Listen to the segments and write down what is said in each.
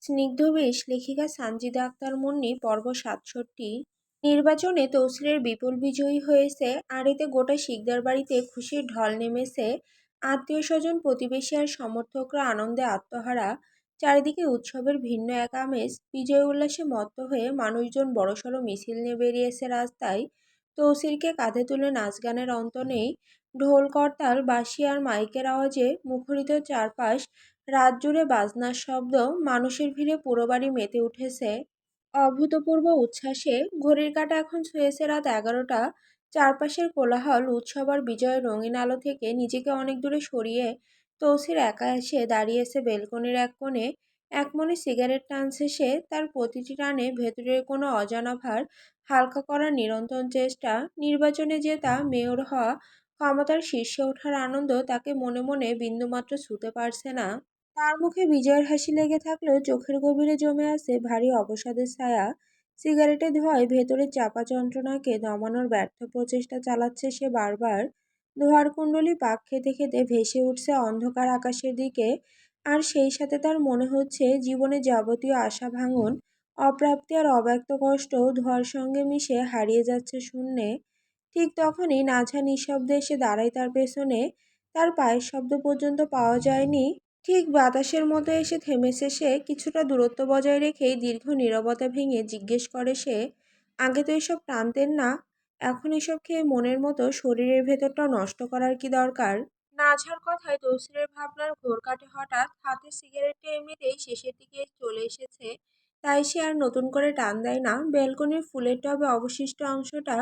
স্নিগ্ধবেশ লেখিকা সানজিদা আক্তার মুন্নি পর্ব ৬৭। নির্বাচনে তৌসিরের বিপুল বিজয়ী হয়েছে, আর এতে গোটা শিকদার বাড়িতে খুশির ঢল নেমেছে। আত্মীয় স্বজন, প্রতিবেশী আর সমর্থকরা আনন্দে আত্মহারা। চারিদিকে উৎসবের ভিন্ন এক আমেজ। বিজয় উল্লাসে মত্ত হয়ে মানুষজন বড়সড় মিছিল নিয়ে বেরিয়েছে রাস্তায়। তৌসিরকে কাঁধে তুলে নাচ গানের অন্ত নেই। ঢোল, করতাল, বাঁশি আর মাইকের আওয়াজে মুখরিত চারপাশ। রাত জুড়ে বাজনার শব্দ, মানুষের ভিড়ে পুরো বাড়ি মেতে উঠেছে অভূতপূর্ব উচ্ছ্বাসে। ঘড়ির কাঁটা এখন ছুঁয়েছে রাত 11টা। চারপাশের কোলাহল, উৎসব আর বিজয়ের রঙিন আলো থেকে নিজেকে অনেক দূরে সরিয়ে তৌসির একা এসে দাঁড়িয়েছে বেলকনির এক কোণে। এক মনে সিগারেট টানছে সে। তার প্রতিটি টানে ভেতরের কোনো অজানা ভার হালকা করার নিরন্তর চেষ্টা। নির্বাচনে জেতা, মেয়র হওয়া, ক্ষমতার শীর্ষে ওঠার আনন্দ তাকে মনে মনে বিন্দুমাত্র ছুঁতে পারছে না। তার মুখে বিজয়ের হাসি লেগে থাকলেও চোখের গভীরে জমে আছে ভারী অবসাদের ছায়া। সিগারেটের ধোঁয়ায় ভেতরের চাপা যন্ত্রণাকে দমানোর ব্যর্থ প্রচেষ্টা চালাচ্ছে সে বারবার। ধোঁয়ার কুণ্ডলী পাক খেতে খেতে ভেসে উঠছে অন্ধকার আকাশের দিকে। আর সেই সাথে তার মনে হচ্ছে জীবনের যাবতীয় আশা ভাঙন, অপ্রাপ্তি আর অব্যক্ত কষ্ট ধোঁয়ার সঙ্গে মিশে হারিয়ে যাচ্ছে শূন্যে। ঠিক তখনই নাঝা নিঃশব্দে এসে দাঁড়ায় তার পেছনে। তার পায়ের শব্দ পর্যন্ত পাওয়া যায়নি। ঠিক বাতাসের মতো এসে থেমেছে সে। কিছুটা দূরত্ব বজায় রেখেই দীর্ঘ নীরবতা ভেঙে জিজ্ঞেস করে সে, আগে তো এসব টানতেন না, এখন এসব খেয়ে মনের মতো শরীরের ভেতরটা নষ্ট করার কি দরকার? নাঝার কথায় তৌসিরের ভাবনার ঘোর কাটে হঠাৎ। হাতে সিগারেটটা এমনিতেই শেষের দিকে চলে এসেছে, তাই সে আর নতুন করে টান দেয় না। ব্যালকনির ফুলের টবে অবশিষ্ট অংশটা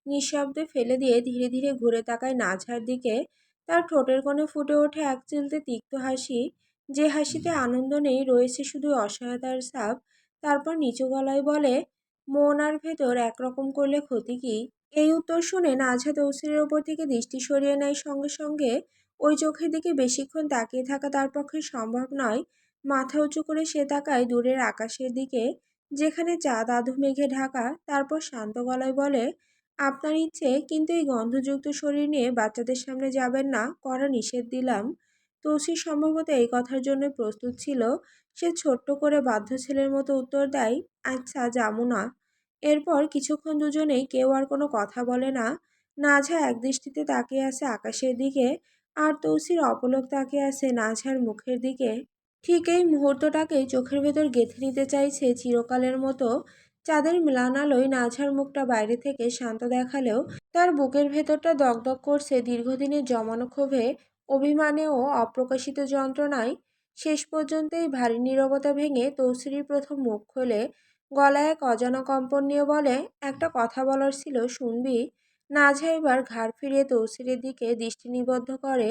নিঃশব্দে ফেলে দিয়ে ধীরে ধীরে ঘুরে তাকায় নাঝার দিকে। তার ঠোঁটের কোণে ফুটে ওঠে এক চিলতে তিক্ত হাসি, যে হাসিতে আনন্দ নেই, রয়েছে শুধু অসহায়তার ছাপ। তারপর নিচু গলায় বলে, মন আর ভেতর একরকম করলে ক্ষতি কি? এই উত্তর শুনে নাঝা তৌসিরের ওপর থেকে দৃষ্টি সরিয়ে নেয় সঙ্গে সঙ্গে। ওই চোখের দিকে বেশিক্ষণ তাকিয়ে থাকা তার পক্ষে সম্ভব নয়। মাথা উঁচু করে সে তাকায় দূরের আকাশের দিকে, যেখানে চাঁদ আধো মেঘে ঢাকা। তারপর শান্ত গলায় বলে, আপনার ইচ্ছে, কিন্তু এই গন্ধযুক্ত শরীর নিয়ে বাচ্চাদের সামনে যাবেন না, কড়া নিষেধ দিলাম। তৌসির সম্ভবত এই কথার জন্য প্রস্তুত ছিল। সে ছোট্ট করে বাধ্য ছেলের মতো উত্তর দেয়, আচ্ছা যাবো না। এরপর কিছুক্ষণ দুজনেই কেউ আর কোনো কথা বলে না। নাঝা একদৃষ্টিতে তাকিয়ে আছে আকাশের দিকে, আর তৌসির অপলক তাকিয়ে আছে নাঝার মুখের দিকে। ঠিক এই মুহূর্তটাকেই চোখের ভেতর গেঁথে নিতে চাইছে চিরকালের মতো। চাঁদের ম্লান আলোয় নাঝার মুখটা বাইরে থেকে শান্ত দেখালেও তার বুকের ভেতরটা দগদগ করছে দীর্ঘদিনের জমানো ক্ষোভে, অভিমানে ও অপ্রকাশিত যন্ত্রণায়। শেষ পর্যন্ত এই ভারী নীরবতা ভেঙে তৌসিরি প্রথম মুখ খোলে। গলায় এক অজানা কম্পন নিয়ে বলে, একটা কথা বলার ছিল, শুনবি? নাঝা এবার ঘাড় ফিরিয়ে তৌসিরের দিকে দৃষ্টি নিবদ্ধ করে,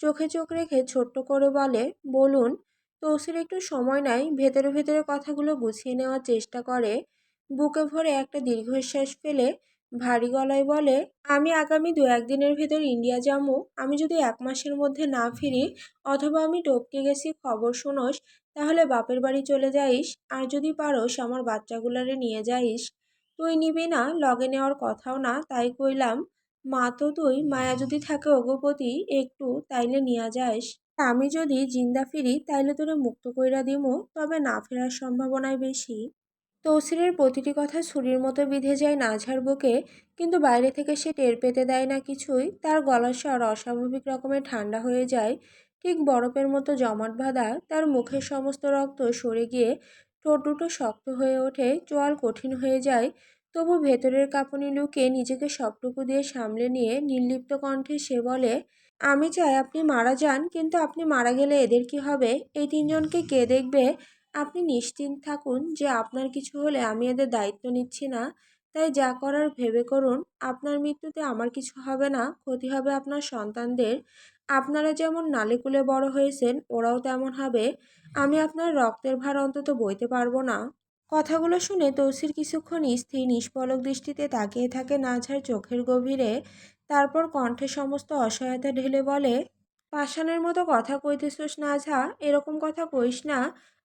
চোখে চোখ রেখে ছোট্ট করে বলে, বলুন। তৌসির একটু সময় নেয়, ভেতরে ভেতরে কথাগুলো গুছিয়ে নেওয়ার চেষ্টা করে। বুকে ভরে একটা দীর্ঘশ্বাস ফেলে ভারী গলায় বলে, আমি আগামী 2-1 দিনের ভেতর ইন্ডিয়া যাবো। আমি যদি 1 মাসের মধ্যে না ফিরি, অথবা আমি টপকে গেছি খবর শুনোস, তাহলে বাপের বাড়ি চলে যাইস। আর যদি পারোস আমার বাচ্চাগুলারে নিয়ে যাইস। তুই নিবি না, লগে নেওয়ার কথাও না, তাই কইলাম। মা তো তুই, মায়া যদি থাকে অগপতি একটু, তাইলে নিয়া যাস। আমি যদি জিন্দা ফিরি তাইলে তোরে মুক্ত কইরা দিমু, তবে না ফেরার সম্ভাবনাই বেশি। তৌসিরের প্রতিটি কথা ছুরির মতো বিঁধে যায় নাঝার বুকে, কিন্তু বাইরে থেকে সে টের পেতে দেয় না কিছুই। তার গলার স্বর অস্বাভাবিক রকমের ঠান্ডা হয়ে যায়, ঠিক বরফের মতো জমাট বাঁধা। তার মুখের সমস্ত রক্ত সরে গিয়ে ঠোঁট দুটো শক্ত হয়ে ওঠে, চোয়াল কঠিন হয়ে যায়। তবু ভেতরের কাঁপুনি লুকিয়ে নিজেকে সবটুকু দিয়ে সামলে নিয়ে নির্লিপ্ত কণ্ঠে সে বলে, আমি চাই আপনি মারা যান, কিন্তু আপনি মারা গেলে এদের কি হবে? এই 3জনকে কে দেখবে? আপনি নিশ্চিন্ত থাকুন যে আপনার কিছু হলে আমি এদের দায়িত্ব নিচ্ছি না। তাই যা করার ভেবে করুন। আপনার মৃত্যুতে আমার কিছু হবে না, ক্ষতি হবে আপনার সন্তানদের। আপনারা যেমন নালিকুলে বড় হয়েছেন, ওরাও তেমন হবে। আমি আপনার রক্তের ভার অন্তত বইতে পারবো না। কথাগুলো শুনে তৌসির কিছুক্ষণ স্থির নিষ্পলক দৃষ্টিতে তাকিয়ে থাকে নাঝার চোখের গভীরে। তারপর কণ্ঠে সমস্ত অসহায়তা ঢেলে বলে, পাষাণের মতো কথা কইতেছোস নাঝা, এরকম কথা কইস না।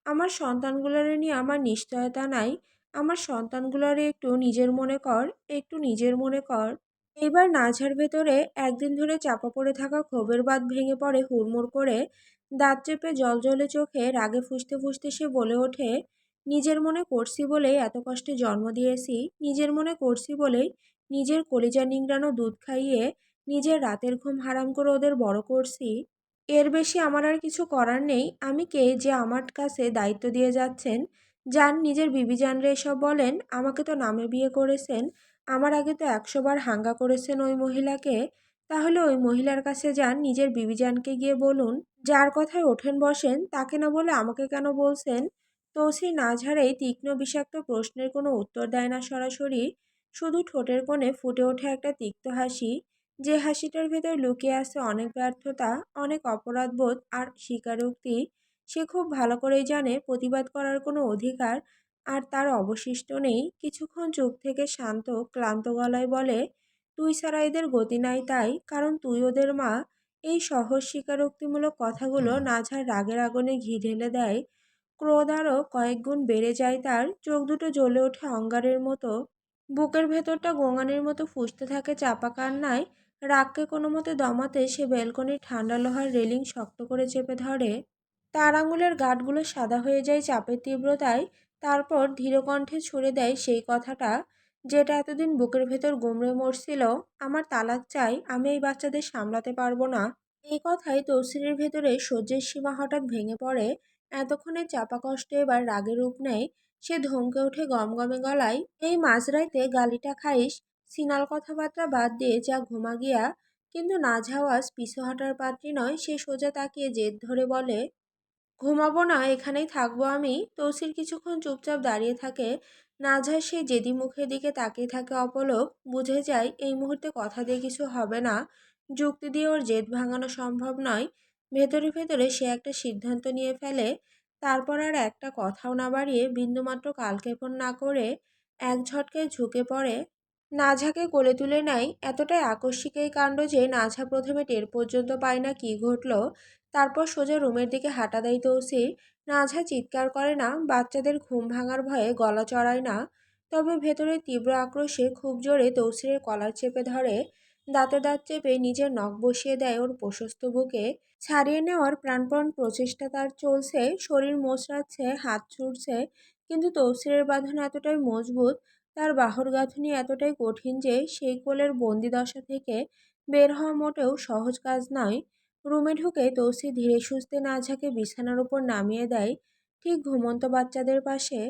আমার সন্তানগুলারে নিয়ে আমার নিশ্চয়তা নাই। আমার সন্তানগুলারে একটু নিজের মনে কর, একটু নিজের মনে কর। এইবার নাঝার ভেতরে একদিন ধরে চাপা পড়ে থাকা ক্ষোভের বাঁধ ভেঙে পড়ে হুড়মুড় করে। দাঁত চেপে জলজলে চোখে রাগে ফুঁসতে ফুঁসতে সে বলে ওঠে, নিজের মনে করছি বলেই এত কষ্টে জন্ম দিয়েছি, নিজের মনে করছি বলেই নিজের কলিজা নিংড়ানো দুধ খাইয়ে নিজের রাতের ঘুম হারাম করে ওদের বড় করছি। এর বেশি আমার আর কিছু করার নেই। আমি কে যে আমার কাছে দায়িত্ব দিয়ে যাচ্ছেন? যান নিজের বিবি জানরে এসব বলেন। আমাকে তো নামে বিয়ে করেছেন, আমার আগে তো ১০০ বার হাঙ্গা করেছেন ওই মহিলাকে। তাহলে ওই মহিলার কাছে যান, নিজের বিবিজানকে গিয়ে বলুন। যার কথায় ওঠেন বসেন তাকে না বলে আমাকে কেন বলছেন? তৌসির না ঝাড়েই তীক্ষ্ণ বিষাক্ত প্রশ্নের কোনো উত্তর দেয় না সরাসরি, শুধু ঠোঁটের কোণে ফুটে ওঠে একটা তিক্ত হাসি, যে হাসিটার ভেতর লুকিয়ে আছে অনেক ব্যর্থতা, অনেক অপরাধবোধ আর স্বীকারোক্তি। সে খুব ভালো করেই জানে প্রতিবাদ করার কোনো অধিকার আর তার অবশিষ্ট নেই। কিছুক্ষণ চুপ থেকে শান্ত ক্লান্ত গলায় বলে, তুই ছাড়া এদের গতি নাই তাই, কারণ তুই ওদের মা। এই সহজ স্বীকারোক্তিমূলক কথাগুলো নাঝার রাগের আগুনে ঘি ঢেলে দেয়। ক্রোধ আরও কয়েক গুণ বেড়ে যায় তার, চোখ দুটো জ্বলে ওঠে অঙ্গারের মতো, বুকের ভেতরটা গোঙানির মতো ফুঁসতে থাকে চাপা কান্নায়। রাগকে কোনো মতে দমাতে সে ব্যালকনির ঠান্ডা লোহার রেলিং শক্ত করে চেপে ধরে। তার আঙুলের গাঁটগুলো সাদা হয়ে যায় চাপের তীব্রতায়। তারপর ধীর কণ্ঠে ছুড়ে দেয় সেই কথাটা যেটা এতদিন বুকের ভেতর গুমড়ে মরছিল, আমার তালাক চাই, আমি এই বাচ্চাদের সামলাতে পারবো না। এই কথায় তৌসিরের ভেতরে সহ্যের সীমা হঠাৎ ভেঙে পড়ে। এতক্ষণে চাপা কষ্ট এবার রাগে রূপ নেয়। সে ধমকে ওঠে গমগমে গলায়, এই মাঝরাইতে গালিটা খাইস? সিনাল কথাবার্তা বাদ দিয়ে যা ঘুমা গিয়া। কিন্তু নাঝাওয়াজ পিছু হটার পাত্রী নয়, সে সোজা তাকিয়ে জেদ ধরে বলে, ঘুমাবো না, এখানেই থাকবো আমি। তৌসির কিছুক্ষণ চুপচাপ দাঁড়িয়ে থাকে। নাজহার সেই জেদি মুখের দিকে তাকিয়ে থাকে অপলক। বুঝে যায় এই মুহূর্তে কথা দিয়ে কিছু হবে না, যুক্তি দিয়ে ওর জেদ ভাঙানো সম্ভব নয়। ভেতরে ভেতরে সে একটা সিদ্ধান্ত নিয়ে ফেলে। তারপর আর একটা কথাও না বাড়িয়ে বিন্দুমাত্র কালক্ষেপণ না করে এক ঝটকায় ঝুঁকে পড়ে, নাঝাকে কোলে তুলে নেয়। এতটাই আকস্মিক এই কাণ্ড যে নাঝা প্রথমে টের পর্যন্ত পায় না কী ঘটল। তারপর সোজা রুমের দিকে হাঁটা দেয় তৌসির। নাঝা চিৎকার করে না, বাচ্চাদের ঘুম ভাঙার ভয়ে গলা চড়ায় না, তবে ভেতরের তীব্র আক্রোশে খুব জোরে তৌসিরের কলার চেপে ধরে। দাঁতে দাঁত চেপে নিজের নখ বসিয়ে দেয় ওর প্রশস্ত বুকে। ছাড়িয়ে নেওয়ার প্রাণপণ প্রচেষ্টা তার চলছে, শরীর মোচড়াচ্ছে, হাত ছুটছে, কিন্তু তৌসিরের বাঁধন এতটাই মজবুত, তার বাহুর গাঁথনি এতটাই কঠিন যে সেই কোলের বন্দিদশা থেকে বের হওয়া মোটেও সহজ কাজ নয়। রুমে ঢুকে তৌসির ধীরে সুস্থে নাঝাকে বিছানার উপর নামিয়ে দেয়, ঠিক ঘুমন্ত বাচ্চাদের পাশে।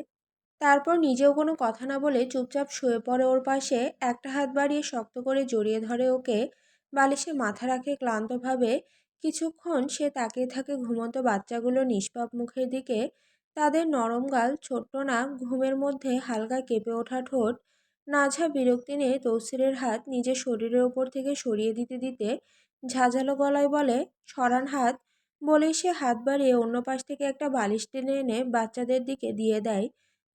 তারপর নিজেও কোনো কথা না বলে চুপচাপ শুয়ে পড়ে ওর পাশে, একটা হাত বাড়িয়ে শক্ত করে জড়িয়ে ধরে ওকে। বালিশে মাথা রাখে ক্লান্তভাবে। কিছুক্ষণ সে তাকিয়ে থাকে ঘুমন্ত বাচ্চাগুলো নিষ্পাপ মুখের দিকে, তাদের নরম গাল, ছোট্ট নাক, ঘুমের মধ্যে হালকা কেঁপে ওঠা ঠোঁট। নাঝা বিরক্তি নিয়ে তৌসিরের হাত নিজের শরীরের ওপর থেকে সরিয়ে দিতে দিতে ঝাঁঝালো গলায় বলে, সরান হাত। বলেই সে হাত বাড়িয়ে অন্য পাশ থেকে একটা বালিশ টেনে এনে বাচ্চাদের দিকে দিয়ে দেয়,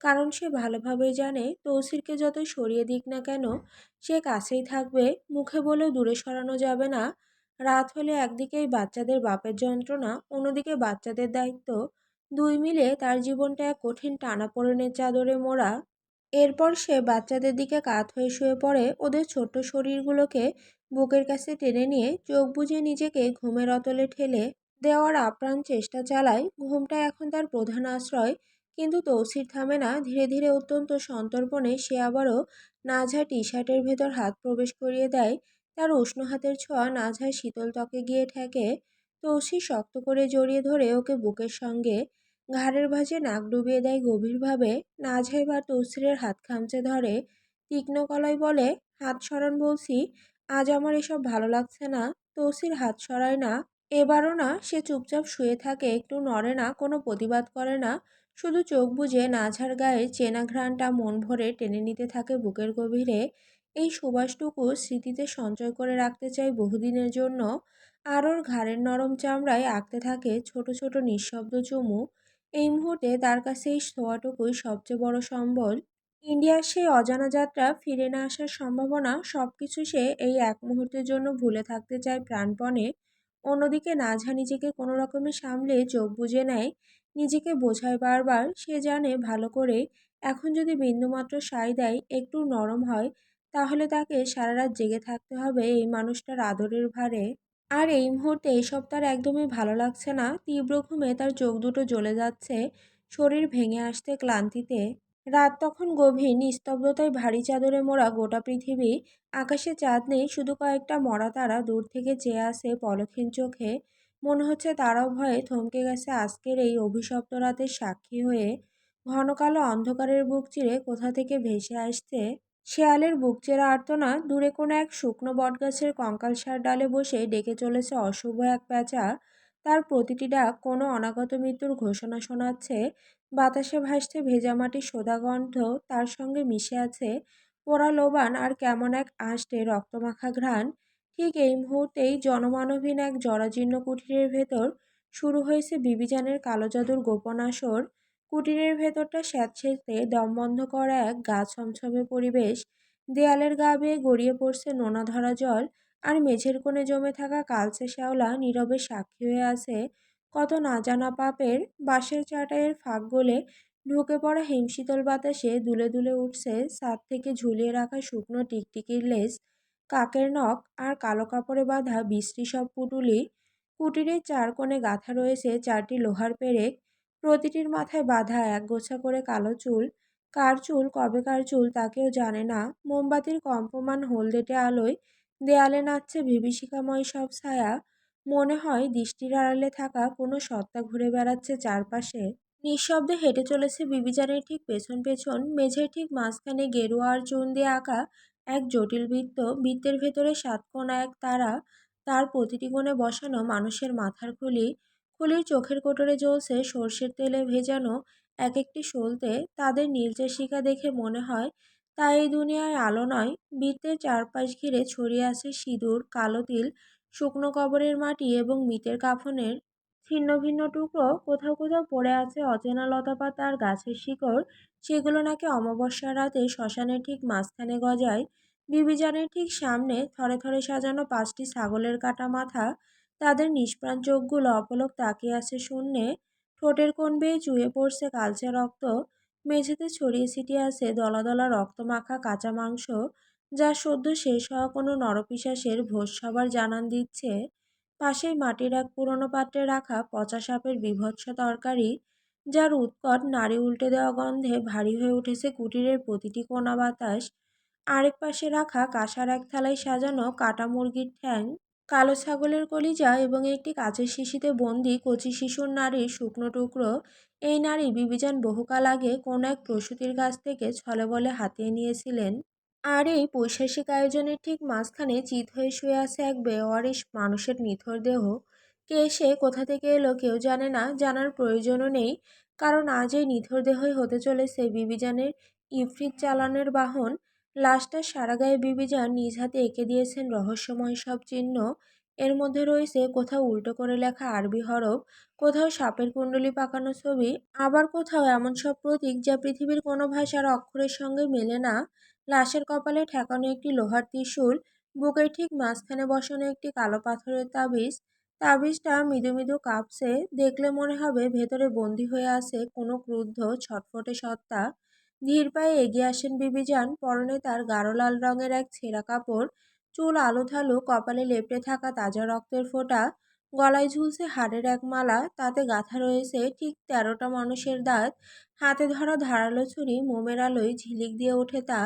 কারণ সে ভালোভাবেই জানে তৌসিরকে যতই সরিয়ে দিক না কেন সে কাছেই থাকবে, মুখে বলেও দূরে সরানো যাবে না। রাত হলে একদিকেই বাচ্চাদের বাপের যন্ত্রণা, অন্যদিকে বাচ্চাদের দায়িত্ব, দুই মিলে তার জীবনটা এক কঠিন টানাপোড়েনের চাদরে মোড়া। এরপর সে বাচ্চাদের দিকে কাত হয়ে শুয়ে পড়ে, ওদের ছোট্ট শরীরগুলোকে বুকের কাছে টেনে নিয়ে চোখ বুজে নিজেকে ঘুমের অতলে ঠেলে দেওয়ার আপ্রাণ চেষ্টা চালায়। ঘুমটা এখন তার প্রধান আশ্রয়। কিন্তু তৌসির থামে না। ধীরে ধীরে অত্যন্ত সন্তর্পণে সে আবারও নাঝা টি শার্টের ভেতর হাত প্রবেশ করিয়ে দেয়। তার উষ্ণ হাতের ছোঁয়া নাঝার শীতল ত্বকে গিয়ে ঠেকে। তৌসির শক্ত করে জড়িয়ে ধরে ওকে বুকের সঙ্গে ঘাড়ের ভাঁজে নাক ডুবিয়ে দেয় গভীরভাবে। নাঝা এবার তৌসিরের হাত খামচে ধরে, তীক্ষ্ণ গলায় বলে, হাত সরান বলছি, আজ আমার এসব ভালো লাগছে না। তৌসির হাত সরায় না। এবারও না, সে চুপচাপ শুয়ে থাকে, একটু নড়ে না, কোনো প্রতিবাদ করে না, শুধু চোখ বুজে নাঝার গায়ের চেনা ঘ্রাণটা মন ভরে টেনে নিতে থাকে বুকের গভীরে। এই সুবাসটুকু স্মৃতিতে সঞ্চয় করে রাখতে চাই বহুদিনের জন্য। আর ওর ঘাড়ের নরম চামড়ায় আঁকতে থাকে ছোট ছোট নিঃশব্দ চুমু। এই মুহূর্তে তার কাছে এই ছোঁয়াটুকুই সবচেয়ে বড় সম্বল। ইন্ডিয়ার সেই অজানা যাত্রা, ফিরে না আসার সম্ভাবনা, সবকিছু সে এই এক মুহূর্তের জন্য ভুলে থাকতে চায় প্রাণপণে। অন্যদিকে নাঝা নিজেকে কোনো রকমে সামলে চোখ বুজে নেয়, নিজেকে বোঝায় বারবার, সে জানে ভালো করে, এখন যদি বিন্দুমাত্র সায় দেয়, একটু নরম হয়, তাহলে তাকে সারা রাত জেগে থাকতে হবে এই মানুষটার আদরের ভারে। আর এই মুহূর্তে এসব তার একদমই ভালো লাগছে না। তীব্র ঘুমে তার চোখ দুটো জ্বলে যাচ্ছে, শরীর ভেঙে আসছে ক্লান্তিতে। রাত তখন গভীর, নিস্তব্ধতায় ভারী চাদরে মোড়া গোটা পৃথিবী। আকাশে চাঁদ নেই, শুধু কয়েকটা মরা তারা দূর থেকে চেয়ে আসে পলকহীন চোখে। মনে হচ্ছে তারাও ভয়ে থমকে গেছে আজকের এই অভিশপ্ত রাতের সাক্ষী হয়ে। ঘন কালো অন্ধকারের বুক চিরে কোথা থেকে ভেসে আসছে শেয়ালের বুকচেরা আর্তনাদ। দূরে কোনো এক শুকনো বটগাছের কঙ্কালসার ডালে বসে ডেকে চলেছে অশুভ এক পেঁচা। তার প্রতিটি ডাক কোনো অনাগত মৃত্যুর ঘোষণা শোনাচ্ছে। বাতাসে ভাসছে ভেজা মাটির সোঁদা গন্ধ, তার সঙ্গে মিশে আছে পোড়া লোবান আর কেমন এক আষ্টে রক্তমাখা ঘ্রাণ। ঠিক এই মুহূর্তেই জনমানবহীন এক জরাজীর্ণ কুঠিরের ভেতর শুরু হয়েছে বিবিজানের কালো জাদুর গোপন আসর। কুটিরের ভেতরটা স্যাঁতসেঁতে দমবন্ধ করা এক গা ছমছমে পরিবেশ। দেয়ালের গা বেয়ে গড়িয়ে পড়ছে নোনা ধরা জল, আর মেঝের কোণে জমে থাকা কালচে শ্যাওলা নীরবে সাক্ষী হয়ে আছে কত না জানা পাপের। বাঁশের চাটাইয়ের ফাঁক গলে ঢুকে পড়া হিমশীতল বাতাসে দুলে দুলে উঠছে ছাদ থেকে ঝুলিয়ে রাখা শুকনো টিকটিকির লেজ, কাকের নখ আর কালো কাপড়ে বাঁধা বিশ্রী সব পুটুলি। কুটিরের চার কোণে গাঁথা রয়েছে চারটি লোহার পেরেক, প্রতিটির মাথায় বাঁধা একগোছা করে কালো চুল। কার চুল, কবেকার চুল তা কেউ জানে না। মোমবাতির কম্পমান হলদেটে আলোয় দেয়ালে নাচছে বিভীষিকাময় সব ছায়া। মনে হয় দৃষ্টির আড়ালে থাকা কোনো সত্তা ঘুরে বেড়াচ্ছে চারপাশে। নিঃশব্দে হেঁটে চলেছে বিবিজানের ঠিক পেছন পেছন। মেঝের ঠিক মাঝখানে গেরুয়া আর চুন দিয়ে আঁকা এক জটিল বৃত্ত। বৃত্তের ভেতরে সাতকোনা এক তারা, তার প্রতিটি কোণে বসানো মানুষের মাথার খুলি। খুলির চোখের কোটরে জ্বলছে সর্ষের তেলে ভেজানো এক একটি সলতে। তাদের নীলচে শিখা দেখে মনে হয় তা এই দুনিয়ায় আলো নয়। বৃত্তের চারপাশ ঘিরে ছড়িয়ে আছে সিঁদুর, কালো তিল, শুকনো কবরের মাটি এবং মৃতের কাফনের ছিন্ন ভিন্ন টুকরো। কোথাও কোথাও পড়ে আছে অচেনা লতাপাতা আর গাছের শিকড়, সেগুলো নাকি অমাবস্যার রাতে শ্মশানের ঠিক মাঝখানে গজায়। বিবিজানের ঠিক সামনে থরে থরে সাজানো পাঁচটি ছাগলের কাটা মাথা, তাদের নিষ্প্রাণ চোখগুলো অপলক তাকিয়ে আছে শূন্যে। ঠোঁটের কোণ বেয়ে চুয়ে পড়ছে কালচে রক্ত। মেঝেতে ছড়িয়ে ছিটিয়ে আছে দলা দলা রক্তমাখা কাঁচা মাংস, যা সদ্য শেষ হওয়া কোনো নরপিশাচের ভোজসভার জানান দিচ্ছে। পাশেই মাটির এক পুরনো পাত্রে রাখা পচা সাপের বীভৎস তরকারি, যার উৎকট নাড়ি উল্টে দেওয়া গন্ধে ভারী হয়ে উঠেছে কুটিরের প্রতিটি কোণা বাতাস। আরেক পাশে রাখা কাঁসার এক থালায় সাজানো কাটা মুরগির ঠ্যাং, কালো ছাগলের কলিজা এবং একটি কাচের শিশিতে বন্দি কচি শিশুর নারীর শুকনো টুকরো। এই নারী বিবিজান বহুকাল আগে কোন এক প্রসূতির কাছ থেকে ছলে বলে হাতিয়ে নিয়েছিলেন। আর এই পৈশাসিক আয়োজনের ঠিক মাঝখানে চিত হয়ে শুয়ে আছে এক বেওয়ারিশ মানুষের নিথর দেহ। কে সে, কোথা থেকে এলো কেউ জানে না, জানার প্রয়োজনও নেই। কারণ আজ এই নিথর দেহই হতে চলেছে বিবিজানের ইফরিত চালানের বাহন। লাশটার সারা গায়ে বিবিজান নিজ হাতে এঁকে দিয়েছেন রহস্যময় সব চিহ্ন। এর মধ্যে রয়েছে কোথাও উল্টো করে লেখা আরবি হরফ, কোথাও সাপের কুণ্ডলি পাকানো ছবি, আবার কোথাও এমন সব প্রতীক যা পৃথিবীর কোনো ভাষার অক্ষরের সঙ্গে মেলে না। লাশের কপালে ঠেকানো একটি লোহার ত্রিশূল, বুকের ঠিক মাঝখানে বসানো একটি কালো পাথরের তাবিজ। তাবিজটা মৃদু মৃদু কাঁপছে, দেখলে মনে হবে ভেতরে বন্দী হয়ে আছে কোনো ক্রুদ্ধ ছটফটে সত্তা। ধীর পায়ে এগিয়ে আসেন বিবিজান, পরনে তার গাঢ় লাল রঙের এক ছেঁড়া কাপড়, চুল আলুথালু, কপালে লেপ্টে থাকা তাজা রক্তের ফোঁটা, গলায় ঝুলছে হাড়ের এক মালা, তাতে গাঁথা রয়েছে ঠিক 13টা মানুষের দাঁত। হাতে ধরা ধারালো ছুরি, মোমের আলোয় ঝিলিক দিয়ে ওঠে তা।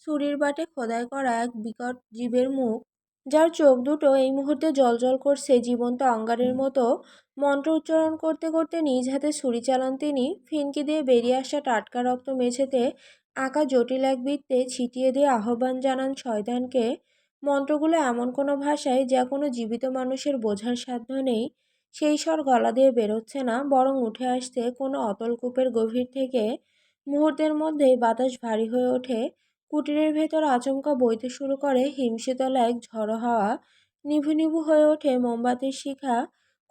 ছুরির বাটে খোদাই করা এক বিকট জীবের মুখ, যার চোখ দুটো এই মুহূর্তে জ্বলজ্বল করছে জীবন্ত অঙ্গারের মতো। মন্ত্র উচ্চারণ করতে করতে নিজ হাতে ছুরি চালান তিনি। ফিনকি দিয়ে বেরিয়ে আসা টাটকা রক্ত মেঝেতে আঁকা জটিল এক বৃত্তে ছিটিয়ে দিয়ে আহ্বান জানান শয়তানকে। মন্ত্রগুলো এমন কোনো ভাষায় যা কোনো জীবিত মানুষের বোঝার সাধ্য নেই। সেই স্বর গলা দিয়ে বেরোচ্ছে না, বরং উঠে আসছে কোনো অতল কূপের গভীর থেকে। মুহূর্তের মধ্যেই বাতাস ভারী হয়ে ওঠে। কুটিরের ভেতর আচমকা বইতে শুরু করে হিমশীতল এক ঝড়ো হাওয়া। নিভু নিভু হয়ে ওঠে মোমবাতির শিখা।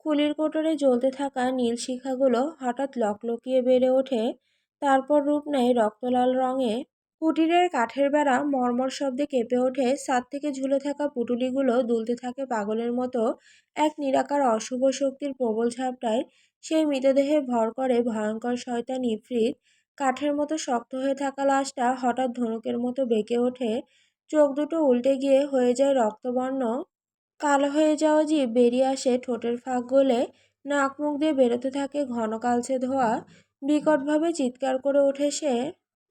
খুলির কোটরে জ্বলতে থাকা নীল শিখাগুলো হঠাৎ লকলকিয়ে বেড়ে ওঠে, তারপর রূপ নেয় রক্তলাল রঙে। কুটিরের কাঠের বেড়া মর্মর শব্দে কেঁপে ওঠে, ছাদ থেকে ঝুলে থাকা পুটুলিগুলো দুলতে থাকে পাগলের মতো এক নিরাকার অশুভ শক্তির প্রবল ঝাপটায়। সেই মৃতদেহে ভর করে ভয়ঙ্কর শয়তান ইফরিত। কাঠের মতো শক্ত হয়ে থাকা লাশটা হঠাৎ ধনুকের মতো বেঁকে ওঠে, চোখ দুটো উল্টে গিয়ে হয়ে যায় রক্তবর্ণ। কালো হয়ে যাওয়া জিভ বেরিয়ে আসে ঠোঁটের ফাঁক গলে, নাক মুখ দিয়ে বেরোতে থাকে ঘন কালচে ধোঁয়া। বিকটভাবে চিৎকার করে ওঠে সে,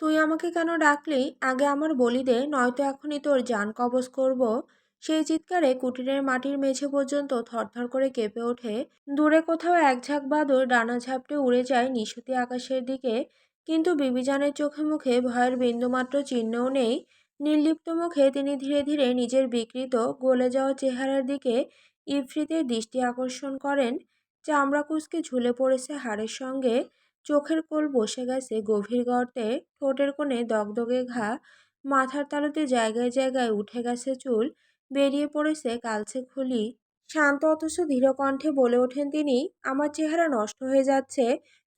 তুই আমাকে কেন ডাকলি? আগে আমার বলি দে, নয়তো এখনই তোর জান কবজ করব। সেই চিৎকারে কুটিরের মাটির মেঝে পর্যন্ত থরথর করে কেঁপে ওঠে। দূরে কোথাও এক ঝাঁক বাদর ডানা ঝাপটে উড়ে যায় নিশুতি আকাশের দিকে, কিন্তু বিবিজানের চোখে মুখে ভয়ের বিন্দুমাত্র চিহ্নও নেই। নির্লিপ্ত মুখে তিনি ধীরে ধীরে নিজের বিকৃত গলে যাওয়া চেহারার দিকে ইফরিতের দৃষ্টি আকর্ষণ করেন। চামড়া কুঁচকে ঝুলে পড়েছে হাড়ের সঙ্গে, চোখের কোল বসে গেছে গভীর গর্তে, ঠোঁটের কোণে দগদগে ঘা, মাথার তালুতে জায়গায় জায়গায় উঠে গেছে চুল, বেরিয়ে পড়েছে কালচে খুলি। শান্ত অথচ দৃঢ় কণ্ঠে বলে ওঠেন তিনি, আমার চেহারা নষ্ট হয়ে যাচ্ছে,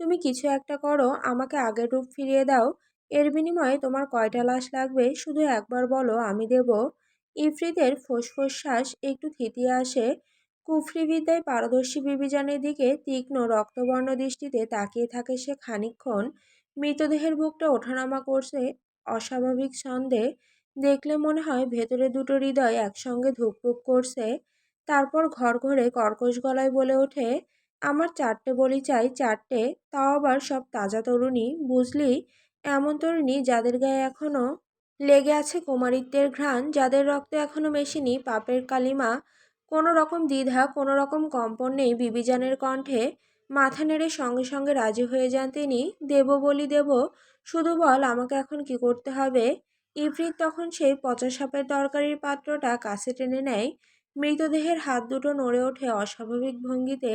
তুমি কিছু একটা করো, আমাকে আগের রূপ ফিরিয়ে দাও। এর বিনিময়ে তোমার কয়টা লাশ লাগবে শুধু একবার বলো, আমি দেব। ইফরিতের ফোঁস শ্বাস একটু থিতিয়ে আসে। কুফরি বিদ্যায় পারদর্শী বিবিজানের দিকে তীক্ষ্ণ রক্তবর্ণ দৃষ্টিতে তাকিয়ে থাকে সে খানিকক্ষণ। মৃতদেহের বুকটা ওঠানামা করছে অস্বাভাবিক ছন্দে, দেখলে মনে হয় ভেতরে দুটো হৃদয় একসঙ্গে ধুকপুক করছে। তারপর ঘরে কর্কশ গলায় বলে ওঠে, আমার 4টে বলি চাই, 4টে, তাও আবার সব তাজা তরুণী, বুঝলি? এমন তরুণী যাদের গায়ে এখনো লেগে আছে কুমারিত্বের ঘ্রাণ, যাদের রক্তে এখনো মেশেনি পাপের কালিমা। কোনো রকম দ্বিধা, কোনো রকম কম্পন নেই বিবিজানের কণ্ঠে। মাথা নেড়ে সঙ্গে সঙ্গে রাজি হয়ে যান তিনি। দেব বলি দেব, শুধু বল আমাকে এখন কি করতে হবে। ইফরিত তখন সেই পচা সাপের তরকারির পাত্রটা কাছে টেনে নেয়। মৃতদেহের হাত দুটো নড়ে ওঠে অস্বাভাবিক ভঙ্গিতে,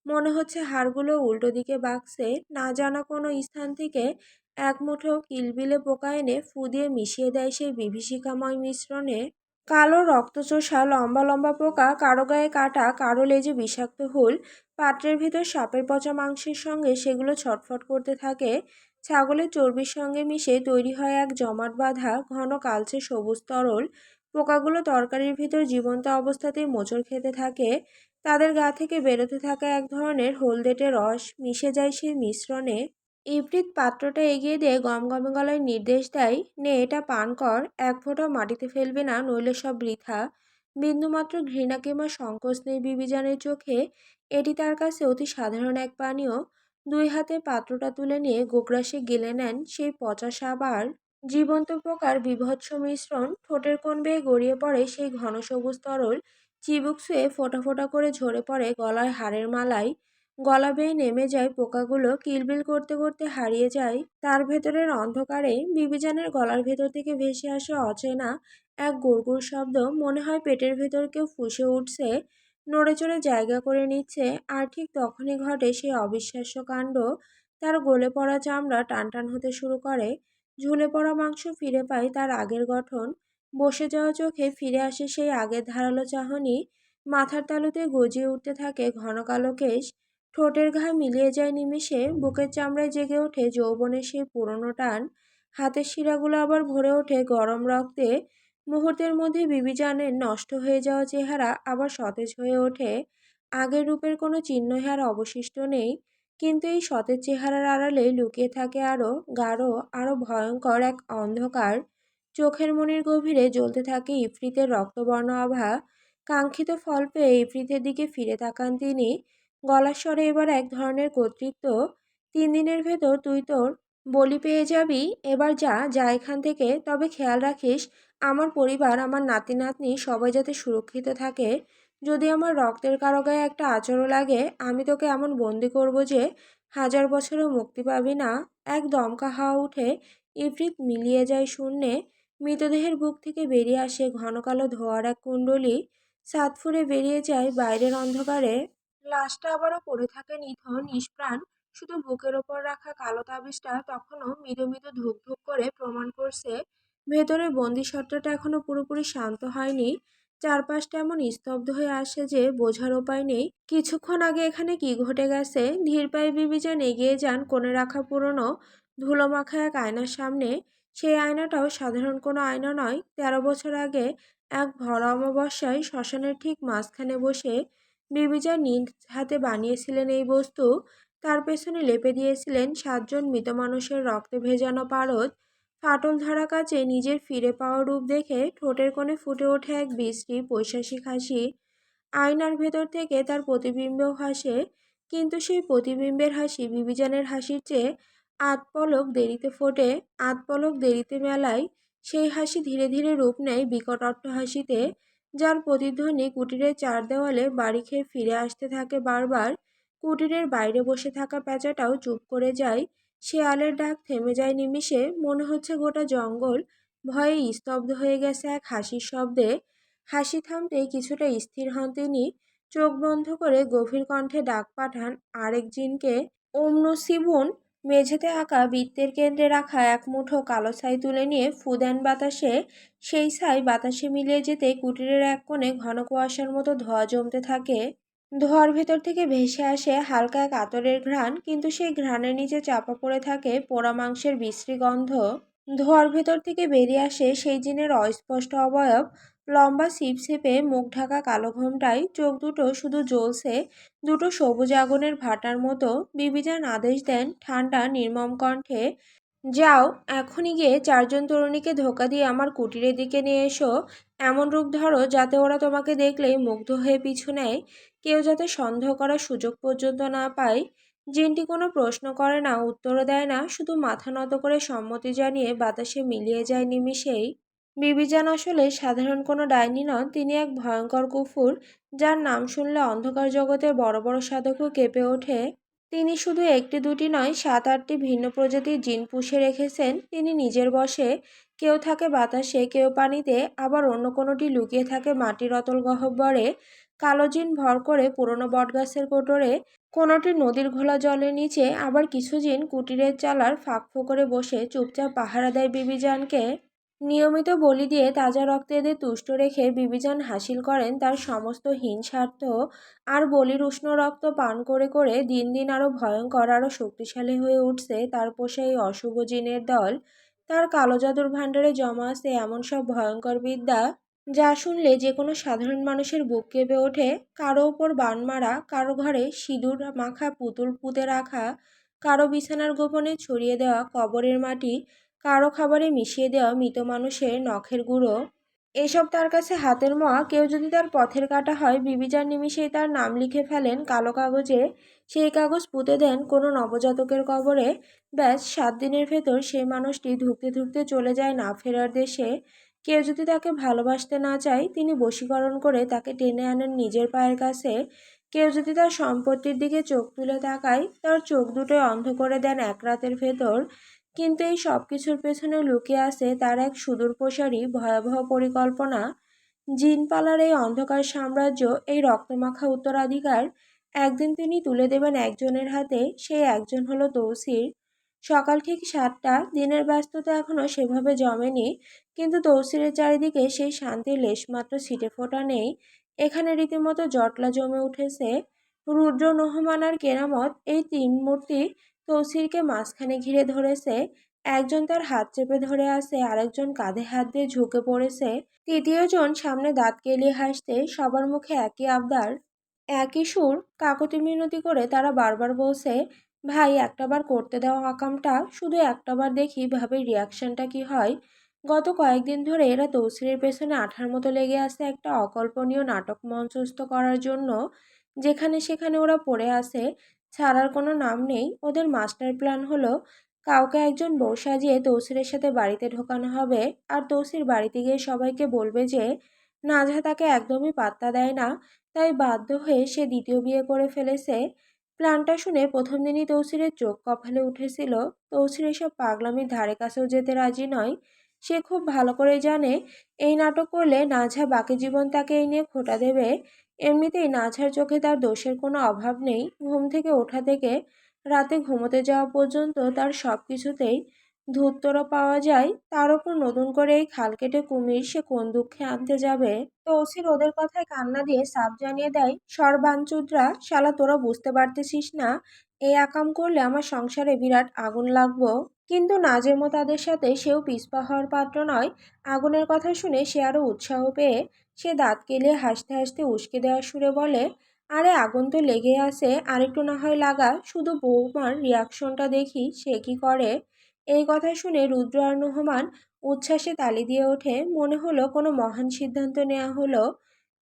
মনে হচ্ছে হাড়গুলো উল্টো দিকে বাঁকছে। না জানা কোনো স্থান থেকে এক মুঠো কিলবিলে পোকা এনে ফু দিয়ে মিশিয়ে দেয় সেই বিভীষিকাময় মিশ্রণে। কালো রক্তচোষা লম্বা লম্বা পোকা, কারো গায়ে কাটা, কারো লেজে বিষাক্ত হুল। পাত্রের ভেতর সাপের পচা মাংসের সঙ্গে সেগুলো ছটফট করতে থাকে। ছাগলের চর্বির সঙ্গে মিশে তৈরি হয় এক জমাট বাঁধা ঘন কালচে সবুজ তরল। পোকাগুলো তরকারির ভিতর জীবন্ত অবস্থাতেই মোচড় খেতে থাকে। তাদের গা থেকে বেরোতে থাকা এক ধরনের হলদেটে রস মিশে যায় সেই মিশ্রণে। ইবরিত পাত্রটা এগিয়ে দিয়ে গমগমে গলায় নির্দেশ দেয়, নে এটা পান কর, এক ফোঁটাও মাটিতে ফেলবে না, নইলে সব বৃথা। বিন্দুমাত্র ঘৃণা কিংবা সংকোচ নেই বিবিজানের চোখে। এটি তার কাছে অতি সাধারণ এক পানীয়। দুই হাতে পাত্রটা তুলে নিয়ে গোগ্রাসে গিলে নেন সেই পচা সাপ আর জীবন্ত পোকার বীভৎস মিশ্রণ। ঠোঁটের কোণ বেয়ে গড়িয়ে পড়ে সেই ঘন সবুজ তরল, চিবুক ছুঁয়ে ফোঁটা ফোঁটা করে ঝরে পড়ে গলায় হাড়ের মালায়। গলা বেয়ে নেমে যায় পোকাগুলো, কিলবিল করতে করতে হারিয়ে যায় তার ভেতরের অন্ধকারে। বিবিজানের গলার ভেতর থেকে ভেসে আসে অচেনা এক গুড়গুড় শব্দ, মনে হয় পেটের ভেতর কেউ ফুঁসে উঠছে, নড়ে চড়ে জায়গা করে নিচ্ছে। আর ঠিক তখনই ঘটে সেই অবিশ্বাস্য কাণ্ড, তার গলে পড়া চামড়া টানটান হতে শুরু করে, ঝুলে পড়া মাংস ফিরে পায় তার আগের গঠন, বসে যাওয়া চোখে ফিরে আসে সেই আগের ধারালো চাহনি, মাথার তালুতে গজিয়ে উঠতে থাকে ঘন কালো কেশ, ঠোঁটের ঘা মিলিয়ে যায় নিমিষে, বুকের চামড়ায় জেগে ওঠে যৌবনের সেই পুরনো টান, হাতের শিরাগুলো আবার ভরে ওঠে গরম রক্তে। মুহূর্তের মধ্যে বিবিজানের নষ্ট হয়ে যাওয়া চেহারা আবার সতেজ হয়ে ওঠে। আগের রূপের কোনো চিহ্নই আর অবশিষ্ট নেই, কিন্তু এই সতেজ চেহারার আড়ালে লুকিয়ে থাকে আরও গাঢ়, আরও ভয়ঙ্কর এক অন্ধকার। চোখের মনির গভীরে জ্বলতে থাকে ইফরিতের রক্তবর্ণ আভা। কাঙ্ক্ষিত ফল পেয়ে ইফরিতের দিকে ফিরে তাকান তিনি, গলার স্বরে এবার এক ধরনের কর্তৃত্ব। 3 দিনের ভেতর তুই তোর বলি পেয়ে যাবি, এবার যা যা এখান থেকে, তবে খেয়াল রাখিস আমার পরিবার, আমার নাতি নাতনি সবাই যাতে সুরক্ষিত থাকে। যদি আমার রক্তের কারো গায়ে একটা আঁচড়ও লাগে, আমি তোকে এমন বন্দি করব যে 1000 বছরেও মুক্তি পাবি না। এক দমকা হাওয়া উঠে ইফরিত মিলিয়ে যায় শূন্যে। মৃতদেহের বুক থেকে বেরিয়ে আসে ঘন কালো ধোঁয়ার এক কুণ্ডলী, ছাদ ফুঁড়ে বেরিয়ে যায় বাইরের অন্ধকারে। লাশটা আবারও পড়ে থাকে নিথর নিষ্প্রাণ, শুধু বুকের ওপর রাখা কালো তাবিজটা তখনও মৃদু মৃদু ধুক ধুক করে প্রমাণ করছে ভেতরের বন্দিশর্তটা এখনো পুরোপুরি শান্ত হয়নি। চারপাশটা এমন স্তব্ধ হয়ে আসে যে বোঝার উপায় নেই কিছুক্ষণ আগে এখানে কি ঘটে গেছে। ধীর পায়ে বিবিজান এগিয়ে যান কোণে রাখা পুরনো ধুলোমাখা এক আয়নার সামনে। সেই আয়নাটাও সাধারণ কোনো আয়না নয়। 13 বছর আগে এক ভরা অমাবস্যায় শ্মশানের ঠিক মাঝখানে বসে বিবিজা নিজ হাতে বানিয়েছিলেন এই বস্তু। তার পেছনে লেপে দিয়েছিলেন 7 জন মৃত মানুষের রক্তে ভেজানো পারদ। ফাটল ধরা কাচে নিজের ফিরে পাওয়া রূপ দেখে ঠোঁটের কোণে ফুটে ওঠে এক বিশ্রী পৈশাসিক হাসি। আয়নার ভেতর থেকে তার প্রতিবিম্বও হাসে, কিন্তু সেই প্রতিবিম্বের হাসি বিবিজানের হাসির চেয়ে আধ পলক দেরিতে ফোটে। আধ পলক দেরিতে মেলায় সেই হাসি ধীরে ধীরে রূপ নেয় বিকট অট্টহাসিতে, যার প্রতিধ্বনি কুটিরের চার দেওয়ালে বাড়ি খেয়ে ফিরে আসতে থাকে বারবার। কুটিরের বাইরে বসে থাকা পেঁচাটাও চুপ করে যায়। শেয়ালের ডাক থেমে যায় নিমিষে, মনে হচ্ছে গোটা জঙ্গল ভয়ে স্তব্ধ হয়ে গেছে এক হাসির শব্দে। হাসি থামতেই কিছুটা স্থির হন তিনি, চোখ বন্ধ করে গভীর কণ্ঠে ডাক পাঠান আরেক জিনকে। অমনু সিবুন মেঝেতে আঁকা বৃত্তের কেন্দ্রে রাখা এক মুঠো কালো ছাই তুলে নিয়ে ফু দেন বাতাসে। সেই ছাই বাতাসে মিলিয়ে যেতে কুটিরের এক কোণে ঘন কুয়াশার মতো ধোঁয়া জমতে থাকে। ধোঁয়ার ভেতর থেকে ভেসে আসে হালকা এক আতরের ঘ্রাণ, কিন্তু সেই ঘ্রাণের নিচে চাপা পড়ে থাকে পোড়া মাংসের বিশ্রী গন্ধ। ধোঁয়ার ভেতর থেকে বেরিয়ে আসে সেই জিনের অস্পষ্ট অবয়ব, লম্বা ছিপছিপে মুখ ঢাকা কালো ঘোমটায়, চোখ দুটো শুধু জ্বলছে দুটো সবুজ আগুনের ভাটার মতো। বিবিজান আদেশ দেন ঠান্ডা নির্মম কণ্ঠে, যাও, এখনই গিয়ে চারজন তরুণীকে ধোকা দিয়ে আমার কুটিরের দিকে নিয়ে এসো। এমন রূপ ধরো যাতে ওরা তোমাকে দেখলেই মুগ্ধ হয়ে পিছু নেয়, কেউ যাতে সন্দেহ করার সুযোগ পর্যন্ত না পায়। জিনটি কোনো প্রশ্ন করে না, উত্তরও দেয় না, শুধু মাথা নত করে সম্মতি জানিয়ে বাতাসে মিলিয়ে যায় নিমিষেই। বিবিজান আসলে সাধারণ কোনো ডাইনি নন, তিনি এক ভয়ঙ্কর কুফুর, যার নাম শুনলে অন্ধকার জগতের বড় বড় সাধকও কেঁপে ওঠে। তিনি শুধু একটি দুটি নয়, 7-8টি ভিন্ন প্রজাতির জিন পুষে রেখেছেন তিনি নিজের বশে। কেউ থাকে বাতাসে, কেউ পানিতে, আবার অন্য কোনোটি লুকিয়ে থাকে মাটির অতল গহ্বরে। কালো জিন ভর করে পুরনো বটগাছের কোটরে, কোনোটি নদীর ঘোলা জলের নিচে, আবার কিছু জিন কুটিরের চালার ফাঁক ফোকরে বসে চুপচাপ পাহারা দেয় বিবিজানকে। নিয়মিত বলি দিয়ে তাজা রক্তে এদের তুষ্ট রেখে বিবিজান হাসিল করেন তার সমস্ত হীন স্বার্থ। আর বলির উষ্ণ রক্ত পান করে করে দিন দিন আরও ভয়ঙ্কর, আরও শক্তিশালী হয়ে উঠছে তার পোষা এই অশুভ জিনের দল। তার কালো জাদুর ভাণ্ডারে জমা আছে এমন সব ভয়ঙ্কর বিদ্যা, যা শুনলে যে কোনো সাধারণ মানুষের বুক কেঁপে ওঠে। কারো ওপর বান মারা, কারো ঘরে সিঁদুর মাখা পুতুল পুঁতে রাখা, কারো বিছানার গোপনে ছড়িয়ে দেওয়া কবরের মাটি, কারো খাবারে মিশিয়ে দেওয়া মৃত মানুষের নখের গুঁড়ো, এসব তার কাছে হাতের মোয়া। কেউ যদি তার পথের কাঁটা হয়, বিবিচার নিমিষেই তার নাম লিখে ফেলেন কালো কাগজে। সেই কাগজ পুঁতে দেন কোনো নবজাতকের কবরে। ব্যাস 7 দিনের ভেতর সেই মানুষটি ধুঁকতে ধুঁকতে চলে যায় না ফেরার দেশে। কেউ যদি তাকে ভালোবাসতে না চায়, তিনি বশীকরণ করে তাকে টেনে আনেন নিজের পায়ের কাছে। কেউ যদি তার সম্পত্তির দিকে চোখ তুলে তাকায়, তার চোখ দুটোই অন্ধ করে দেন এক রাতের ভেতর। কিন্তু এই সব কিছুর পেছনে লুকিয়ে আছে তার এক সুদূরপ্রসারী ভয়াবহ পরিকল্পনা। জিনপালার এই অন্ধকার সাম্রাজ্য, এই রক্তমাখা উত্তরাধিকার একদিন তিনি তুলে দেবেন একজনের হাতে। সেই একজন হলো তৌসির। সকাল ঠিক 7টা, দিনের ব্যস্ততা এখনো সেভাবে জমেনি, কিন্তু তৌসিরের চারিদিকে সেই শান্তির লেশমাত্র ছিটে ফোটা নেই। এখানে রীতিমতো জটলা জমে উঠেছে। রুদ্র, নহমান আর কেরামত, এই তিন মূর্তি তৌসিরকে মাঝখানে ঘিরে ধরেছে। একজন তার হাত চেপে ধরে আছে, আরেকজন কাঁধে হাত দিয়ে ঝুঁকে পড়েছে, তৃতীয় জন সামনে দাঁত কেলিয়ে হাসতে। সবার মুখে একই আবদার, একই সুর, কাকতি মিনতি করে তারা বারবার বলছে, ভাই একটাবার করতে দাও আকামটা, শুধু একটাবার দেখি ভাবে রিয়াকশনটা কি হয়। গত কয়েকদিন ধরে এরা তৌসিরের পেছনে আঠার মতো লেগে আছে একটা অকল্পনীয় নাটক মঞ্চস্থ করার জন্য। যেখানে সেখানে ওরা পড়ে আছে, ছাড়ার কোনো নাম নেই। ওদের মাস্টার প্ল্যান হলো কাউকে একজন বউ সাজিয়ে তৌসিরের সাথে বাড়িতে ঢোকানো হবে, আর তৌসির বাড়িতে গিয়ে সবাইকে বলবে যে নাজহা তাকে একদমই পাত্তা দেয় না, তাই বাধ্য হয়ে সে দ্বিতীয় বিয়ে করে ফেলেছে। প্ল্যানটা শুনে প্রথম দিনই তৌসিরের চোখ কপালে উঠেছিল। তৌসির এসব পাগলামির ধারে কাছেও যেতে রাজি নয়। সে খুব ভালো করে জানে এই নাটক করলে নাজহা বাকি জীবন তাকে এই নিয়ে খোঁটা দেবে। এমনিতেই নাজহার চোখে তার দোষের কোনো অভাব নেই। ঘুম থেকে ওঠা থেকে রাতে ঘুমোতে যাওয়া পর্যন্ত তার সব কিছুতেই ধূর্তরা পাওয়া যায়। তার ওপর নতুন করে এই খাল কেটে কুমির সে কোন দুঃখে আনতে যাবে। তৌসির ওদের কথায় কান্না দিয়ে সাফ জানিয়ে দেয়, সর্বাঞ্চুদরা, শালা তোরা বুঝতে পারতেছিস না, এই আকাম করলে আমার সংসারে বিরাট আগুন লাগবো। কিন্তু নাজেমও তাদের সাথে, সেও পিছপা হওয়ার পাত্র নয়। আগুনের কথা শুনে সে আরো উৎসাহ পেয়ে সে দাঁত কেলিয়ে হাসতে হাসতে উস্কে দেওয়ার সুরে বলে, আরে আগুন তো লেগে আছে, আরেকটু না হয় লাগা, শুধু বৌমার রিয়াকশনটা দেখি সে কি করে। এই কথা শুনে রুদ্র আর নহমান উচ্ছ্বাসে তালি দিয়ে ওঠে। মনে হলো কোনো মহান সিদ্ধান্ত নেওয়া হলো।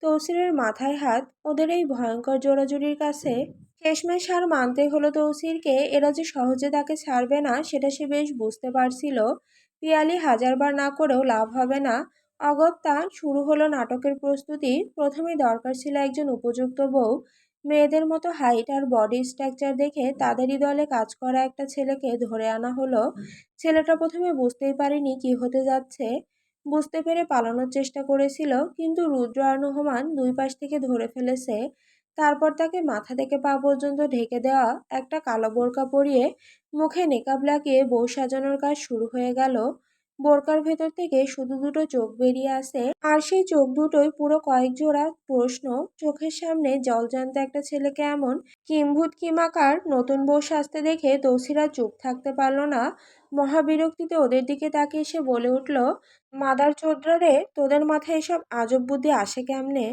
তৌসিরের মাথায় হাত, ওদের এই ভয়ঙ্কর জোরাজুরির কাছে শেষমেশ হার মানতে হলো তৌসিরকে। এরা যে সহজে তাকে ছাড়বে না সেটা সে বেশ বুঝতে পারছিল। পিয়ালি হাজারবার না করেও লাভ হবে না। অগত্যা শুরু হলো নাটকের প্রস্তুতি। প্রথমেই দরকার ছিল একজন উপযুক্ত বউ। মেয়েদের মতো হাইট আর বডি স্ট্রাকচার দেখে তাদেরই দলে কাজ করা একটা ছেলেকে ধরে আনা হলো। ছেলেটা প্রথমে বুঝতেই পারেনি কি হতে যাচ্ছে। বুঝতে পেরে পালানোর চেষ্টা করেছিল, কিন্তু রুদ্র আর নোহমান দুই পাশ থেকে ধরে ফেলেছে। তারপর তাকে মাথা থেকে পা পর্যন্ত ঢেকে দেওয়া একটা কালো বোরকা পরিয়ে মুখে নেকাব লাগিয়ে বউ সাজানোর কাজ শুরু হয়ে গেল। বোরকার ভেতর থেকে শুধু দুটো চোখ বেরিয়ে আসে, আর সেই চোখ দুটোই পুরো কয়েক জোড়া প্রশ্ন। চোখের সামনে জলজ্যান্ত একটা ছেলেকে এমন কিম্ভূত কিমাকার নতুন বউ সাজতে দেখে তৌসিরা চুপ থাকতে পারল না। মহাবিরক্তিতে ওদের দিকে তাকিয়ে সে বলে উঠল, মাদার চোদরা রে, তোদের মাথায় এসব আজব বুদ্ধি আসে কেমনে?